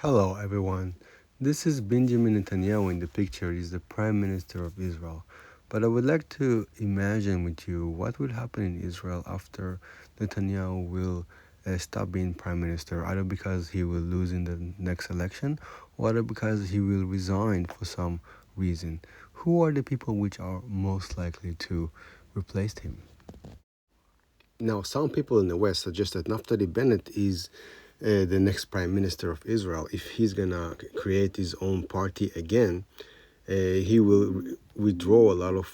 Hello, everyone. This is Benjamin Netanyahu in the picture. He's the Prime Minister of Israel. But I would like to imagine with you what will happen in Israel after Netanyahu will stop being Prime Minister, either because he will lose in the next election, or either because he will resign for some reason. Who are the people which are most likely to replace him? Now, some people in the West suggest that Naftali Bennet is the next prime minister of Israel. If he's gonna create his own party again, he will withdraw a lot of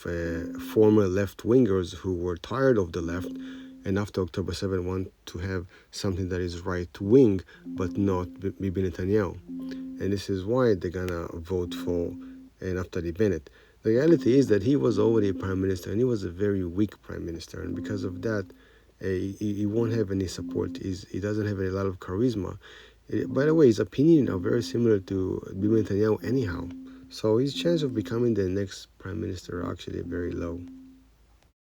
former left wingers who were tired of the left and after October 7 want to have something that is right wing but not Bibi Netanyahu. And this is why they're gonna vote for Naftali Bennet. The reality is that he was already a prime minister and he was a very weak prime minister, and because of that, he won't have any support. He doesn't have a lot of charisma. By the way, his opinions are very similar to Bibi Netanyahu anyhow. So his chance of becoming the next prime minister are actually very low.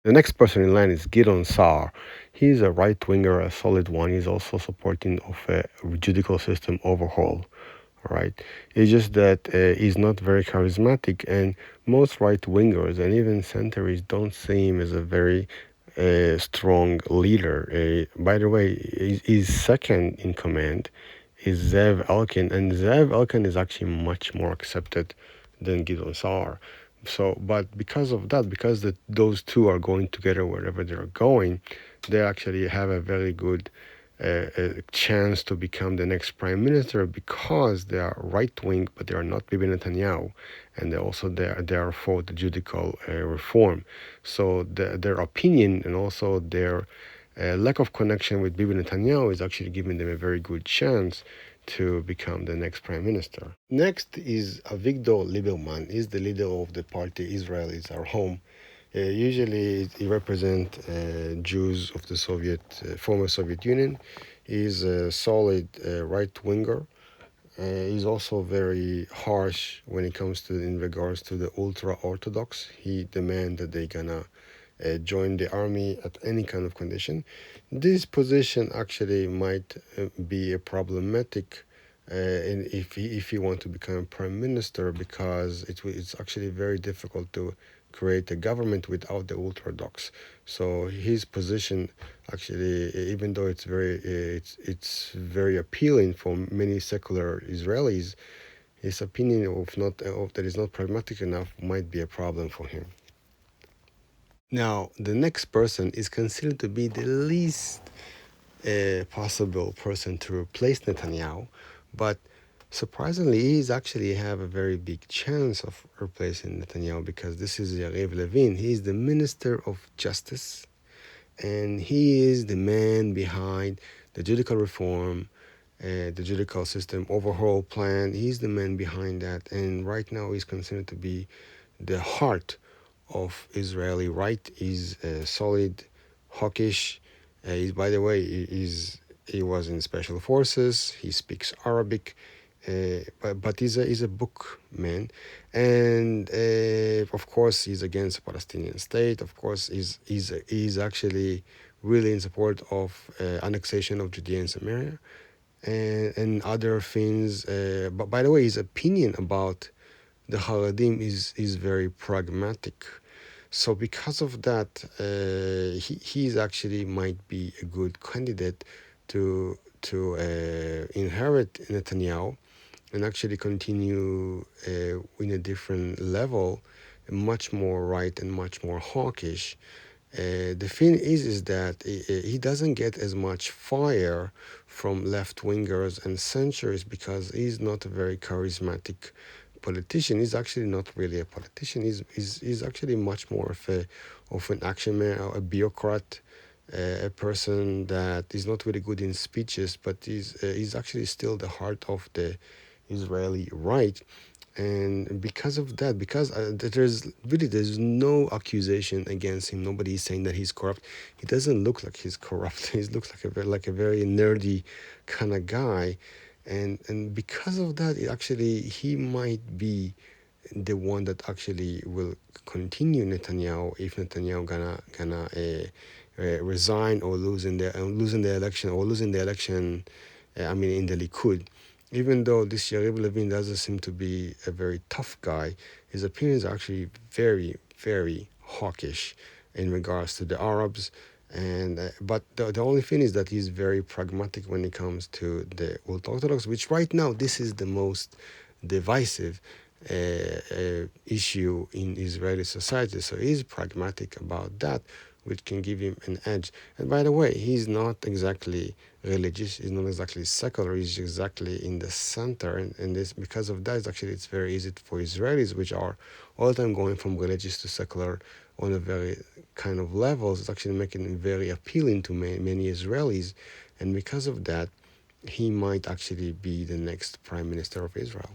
The next person in line is Gidon Saar. He's a right winger, a solid one. He's also supporting of a judicial system overhaul. All right, it's just that he's not very charismatic, and most right wingers and even centrists don't see him as a very strong leader. By the way, his second in command is Elkin, and Elkin is actually much more accepted than Gidon Saar. So, but because of that, because those two are going together wherever they're going, they actually have a very good a chance to become the next prime minister because they are right wing, but they are not Bibi Netanyahu, and they are for the judicial reform. So their opinion and also their lack of connection with Bibi Netanyahu is actually giving them a very good chance to become the next prime minister. Next is Avigdor Lieberman. He's the leader of the party Israel is Our Home. Usually, he represents Jews of the former Soviet Union. He's a solid right winger. He's also very harsh when it comes to in regards to the ultra orthodox. He demands that they're gonna join the army at any kind of condition. This position actually might be a problematic if he want to become prime minister, because it's actually very difficult to create a government without the orthodox. So his position actually, even though it's very appealing for many secular Israelis, his opinion of that is not pragmatic enough might be a problem for him. Now, the next person is considered to be the least possible person to replace Netanyahu, but surprisingly, he's actually have a very big chance of replacing Netanyahu, because this is Yariv Levin. He is the Minister of Justice, and he is the man behind the judicial reform, the judicial system overhaul plan. He's the man behind that, and right now he's considered to be the heart of Israeli right. He's solid, hawkish. By the way, he was in special forces. He speaks Arabic, but he's a book man, and of course he's against the Palestinian state. Of course, he's actually really in support of annexation of Judea and Samaria, and other things. But by the way, his opinion about the Haradim is very pragmatic. So because of that, he's actually might be a good candidate to inherit Netanyahu and actually continue in a different level, much more right and much more hawkish. The thing is that he doesn't get as much fire from left wingers and centrists because he's not a very charismatic politician. He's actually not really a politician. He's actually much more of an action man, a bureaucrat, a person that is not really good in speeches, but he's actually still the heart of the Israeli right. And because of that, because there's no accusation against him. Nobody is saying that he's corrupt. He doesn't look like he's corrupt. He looks like a very nerdy kind of guy, and because of that, he might be the one that actually will continue Netanyahu if Netanyahu gonna resign or losing the election. I mean, in the Likud. Even though this Yariv Levin doesn't seem to be a very tough guy, his opinions are actually very, very hawkish in regards to the Arabs. And but the only thing is that he's very pragmatic when it comes to the ultra-Orthodox, which right now this is the most divisive issue in Israeli society. So he's pragmatic about that, which can give him an edge. And by the way, he's not exactly religious, he's not exactly secular, he's exactly in the center. And this, because of that, it's very easy for Israelis, which are all the time going from religious to secular on a very kind of levels. It's actually making him very appealing to many Israelis. And because of that, he might actually be the next prime minister of Israel.